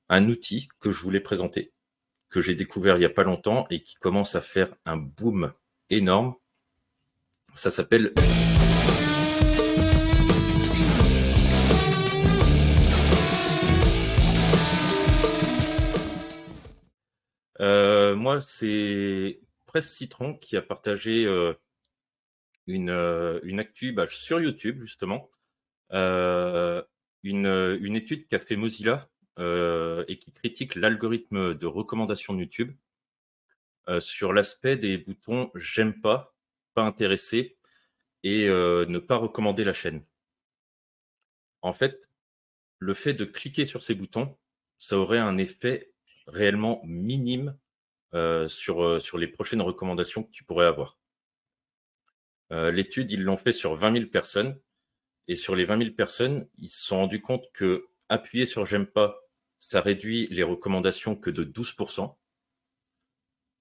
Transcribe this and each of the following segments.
un outil que je voulais présenter, que j'ai découvert il y a pas longtemps et qui commence à faire un boom énorme. Ça s'appelle moi, c'est Presse Citron qui a partagé une actu sur YouTube, justement. Euh, une étude qu'a fait Mozilla et qui critique l'algorithme de recommandation de YouTube sur l'aspect des boutons j'aime pas intéressé et ne pas recommander la chaîne. En fait, le fait de cliquer sur ces boutons, ça aurait un effet réellement minime sur les prochaines recommandations que tu pourrais avoir. L'étude, ils l'ont fait sur 20 000 personnes. Et sur les 20 000 personnes, ils se sont rendus compte que appuyer sur j'aime pas, ça réduit les recommandations que de 12%.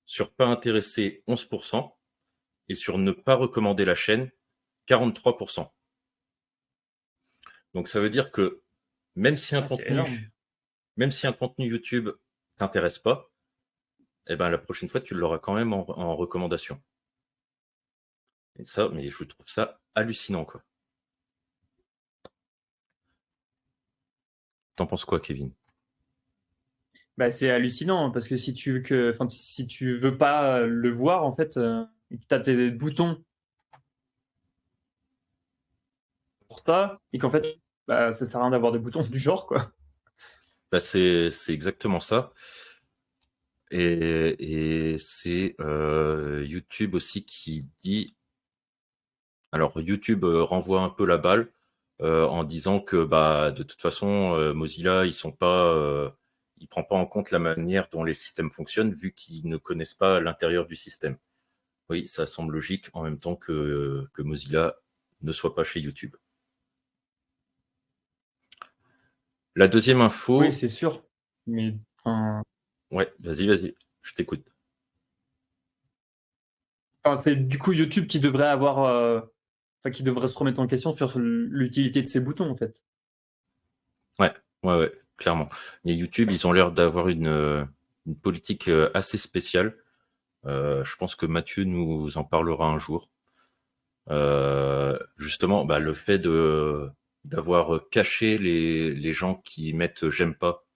Sur pas intéressé, 11%. Et sur ne pas recommander la chaîne, 43%. Donc ça veut dire que même si un C'est énorme. contenu, même si un contenu YouTube t'intéresse pas, eh ben la prochaine fois tu l'auras quand même en recommandation. Et ça, mais je trouve ça hallucinant, quoi. T'en penses quoi, Kevin? Bah, c'est hallucinant hein, parce que si tu veux pas le voir en fait, et que t'as tes boutons pour ça et qu'en fait, bah, ça sert à rien d'avoir des boutons du genre quoi. Bah, c'est exactement ça. Et c'est YouTube aussi qui dit. Alors YouTube renvoie un peu la balle en disant que de toute façon Mozilla il prend pas en compte la manière dont les systèmes fonctionnent vu qu'ils ne connaissent pas l'intérieur du système. Oui, ça semble logique en même temps que Mozilla ne soit pas chez YouTube. La deuxième Oui, info, c'est sûr. Mais enfin, ouais, vas-y, je t'écoute. c'est du coup YouTube qui devrait qui devrait se remettre en question sur l'utilité de ces boutons en fait. Ouais, ouais, clairement. Mais YouTube, ils ont l'air d'avoir une politique assez spéciale. Je pense que Mathieu nous en parlera un jour. Justement, le fait de d'avoir caché les gens qui mettent j'aime pas.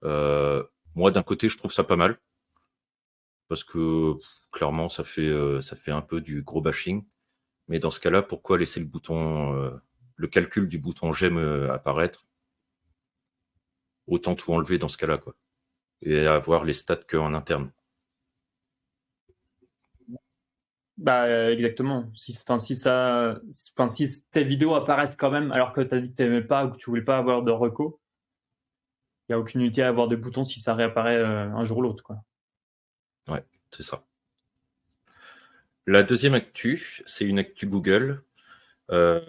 Euh, Moi, d'un côté, je trouve ça pas mal parce que clairement, ça fait un peu du gros bashing. Mais dans ce cas-là, pourquoi laisser le calcul du bouton j'aime apparaître? Autant tout enlever dans ce cas-là, quoi, et avoir les stats qu'en interne. Bah exactement. Si tes vidéos apparaissent quand même alors que tu as dit que tu n'aimais pas ou que tu voulais pas avoir de reco, il n'y a aucune utilité à avoir des boutons si ça réapparaît un jour ou l'autre quoi. Ouais, c'est ça. La deuxième actu, c'est une actu Google. Euh,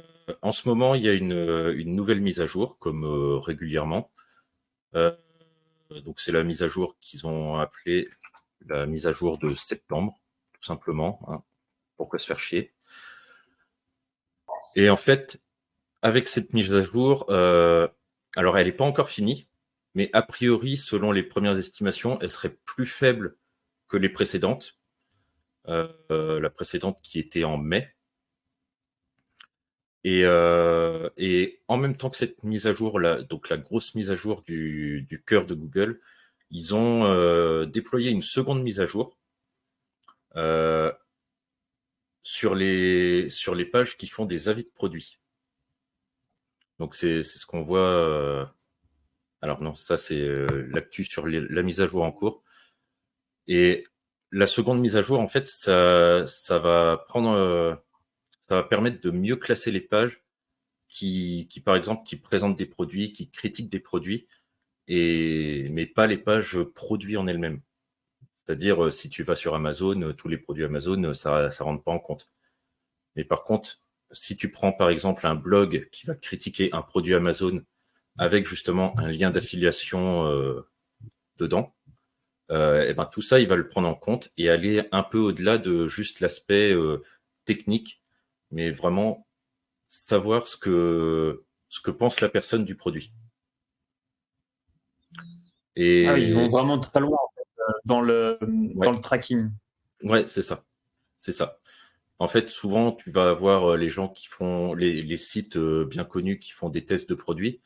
En ce moment, il y a une nouvelle mise à jour, comme régulièrement. Euh, donc, c'est la mise à jour qu'ils ont appelée la mise à jour de septembre, tout simplement. Hein. Pourquoi se faire chier? Et en fait, avec cette mise à jour, alors elle n'est pas encore finie, mais a priori, selon les premières estimations, elle serait plus faible que les précédentes. La précédente qui était en mai. Et en même temps que cette mise à jour, donc la grosse mise à jour du cœur de Google, ils ont déployé une seconde mise à jour euh, sur les pages qui font des avis de produits. Donc c'est ce qu'on voit. Alors non, ça c'est l'actu sur la mise à jour en cours. Et la seconde mise à jour, en fait, ça va permettre de mieux classer les pages par exemple, qui présentent des produits, qui critiquent des produits mais pas les pages produits en elles-mêmes. C'est-à-dire, si tu vas sur Amazon, tous les produits Amazon, ça rentre pas en compte. Mais par contre, si tu prends par exemple un blog qui va critiquer un produit Amazon avec justement un lien d'affiliation dedans, et ben tout ça, il va le prendre en compte et aller un peu au-delà de juste l'aspect technique, mais vraiment savoir ce que pense la personne du produit. Ah oui, ils vont Et vraiment très loin en fait, dans ouais, le tracking. ouais, c'est ça. C'est ça. En fait, souvent, tu vas avoir les gens qui font les sites bien connus qui font des tests de produits,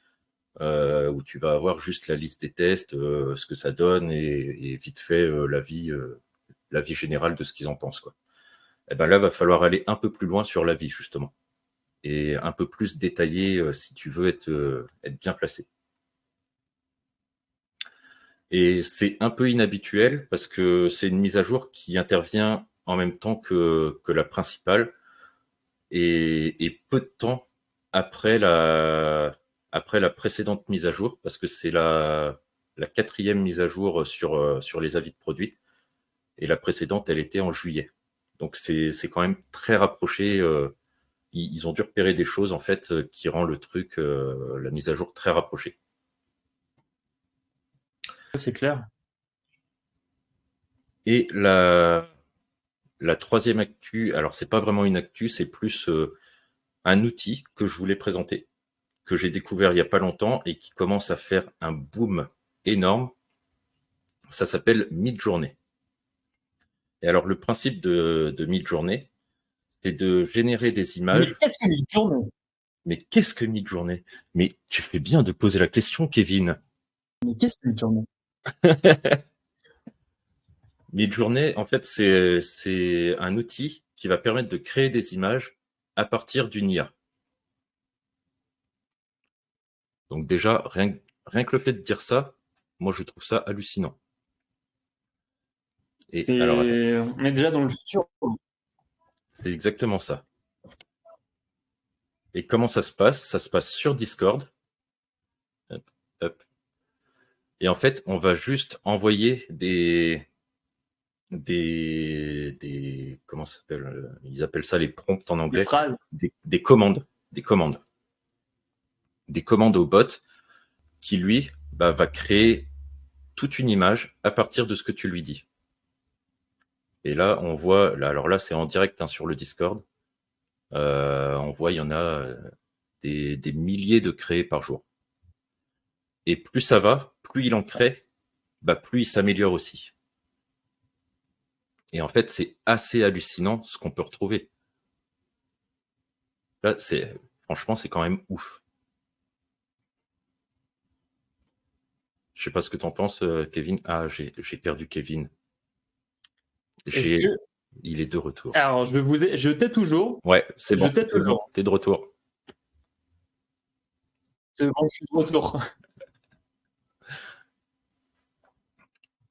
où tu vas avoir juste la liste des tests, ce que ça donne et vite fait l'avis général de ce qu'ils en pensent, quoi. Et ben là, va falloir aller un peu plus loin sur l'avis, justement, et un peu plus détaillé si tu veux être bien placé. Et c'est un peu inhabituel parce que c'est une mise à jour qui intervient en même temps que la principale et peu de temps après après la précédente mise à jour, parce que c'est la quatrième mise à jour sur les avis de produits, et la précédente, elle était en juillet. Donc c'est quand même très rapproché. Ils ont dû repérer des choses en fait qui rend le truc, la mise à jour très rapprochée. C'est clair. Et la troisième actu, alors c'est pas vraiment une actu, c'est plus un outil que je voulais présenter, que j'ai découvert il y a pas longtemps et qui commence à faire un boom énorme. Ça s'appelle Midjourney. Et alors le principe de Midjourney, c'est de générer des Mais images. qu'est-ce qu'une journée? Mais qu'est-ce que Midjourney? Mais tu fais bien de poser la question, Kevin. Mais qu'est-ce qu'une journée? Midjourney, en fait, c'est un outil qui va permettre de créer des images à partir d'une IA. Donc déjà, rien que le fait de dire ça, moi je trouve ça hallucinant. Et alors attends, On est déjà dans le futur. c'est exactement ça. Et comment ça se passe? Ça se passe sur Discord. Hop, hop. Et en fait, on va juste envoyer comment ça s'appelle? Ils appellent ça les prompts en Des anglais, phrases. des commandes, des commandes au bot qui lui va créer toute une image à partir de ce que tu lui dis. Et là, on voit, là, alors là, c'est en direct hein, sur le Discord. On voit, il y en a des milliers de créés par jour. Et plus ça va, plus il en crée, plus il s'améliore aussi. Et en fait, c'est assez hallucinant ce qu'on peut retrouver. Là, franchement, c'est quand même ouf. Je sais pas ce que t'en penses, Kevin. Ah, j'ai perdu Kevin. Est-ce J'ai, que. il est de retour. Alors, je t'ai toujours. Ouais, Je t'ai c'est bon, toujours. t'es de retour. C'est bon, je suis de retour.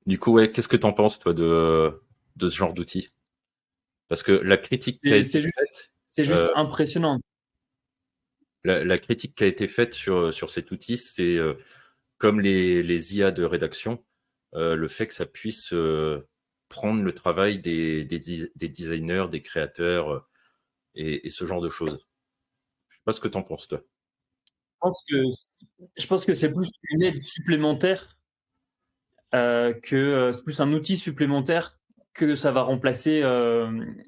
Du coup, ouais, qu'est-ce que t'en penses, toi, de ce genre d'outil? Parce que la critique qui a été faite, C'est juste euh, impressionnant. la critique qui a été faite sur cet outil, c'est comme les IA de rédaction, le fait que ça puisse prendre le travail des designers, des créateurs et ce genre de choses. Je sais pas ce que t'en penses, toi. Je pense que c'est plus une aide supplémentaire c'est plus un outil supplémentaire que ça va remplacer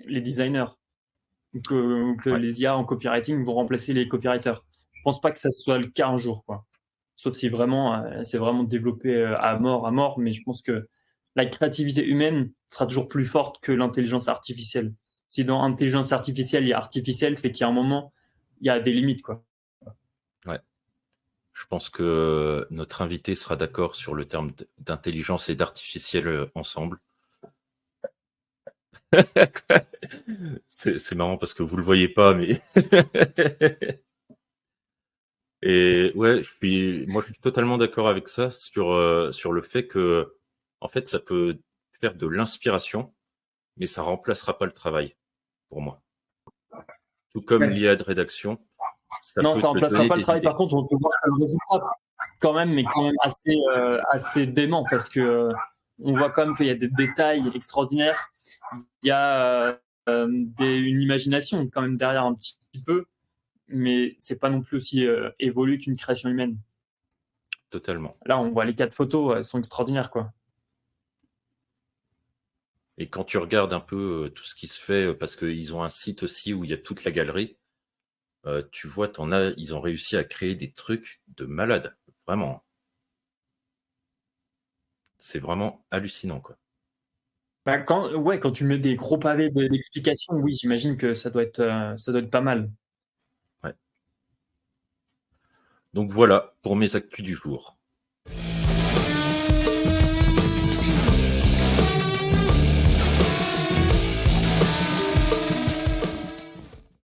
les designers ou que Ouais, les IA en copywriting vont remplacer les copywriters. Je pense pas que ça soit le cas un jour, quoi. Sauf si vraiment c'est vraiment développé à mort, mais je pense que la créativité humaine sera toujours plus forte que l'intelligence artificielle. Si dans intelligence artificielle il y a artificielle, c'est qu'il y a un moment il y a des limites, quoi. ouais. Je pense que notre invité sera d'accord sur le terme d'intelligence et d'artificiel ensemble. C'est marrant parce que vous le voyez pas, mais et ouais, moi je suis totalement d'accord avec ça sur le fait que en fait ça peut faire de l'inspiration, mais ça remplacera pas le travail pour moi. Tout comme Ouais. l'IA de rédaction, ça Non, peut ça te remplacera donner pas le des travail. Par idées. contre, on peut voir que le résultat quand même, mais quand même assez dément parce que on voit quand même qu'il y a des détails extraordinaires. Il y a une imagination quand même derrière un petit peu, mais c'est pas non plus aussi évolué qu'une création humaine. Totalement. Là, on voit les 4 photos, elles sont extraordinaires, quoi. Et quand tu regardes un peu tout ce qui se fait, parce qu'ils ont un site aussi où il y a toute la galerie, tu vois, ils ont réussi à créer des trucs de malade, vraiment. C'est vraiment hallucinant, quoi. Bah, quand tu mets des gros pavés d'explications, oui, j'imagine que ça doit être pas mal. Ouais. Donc voilà pour mes actus du jour.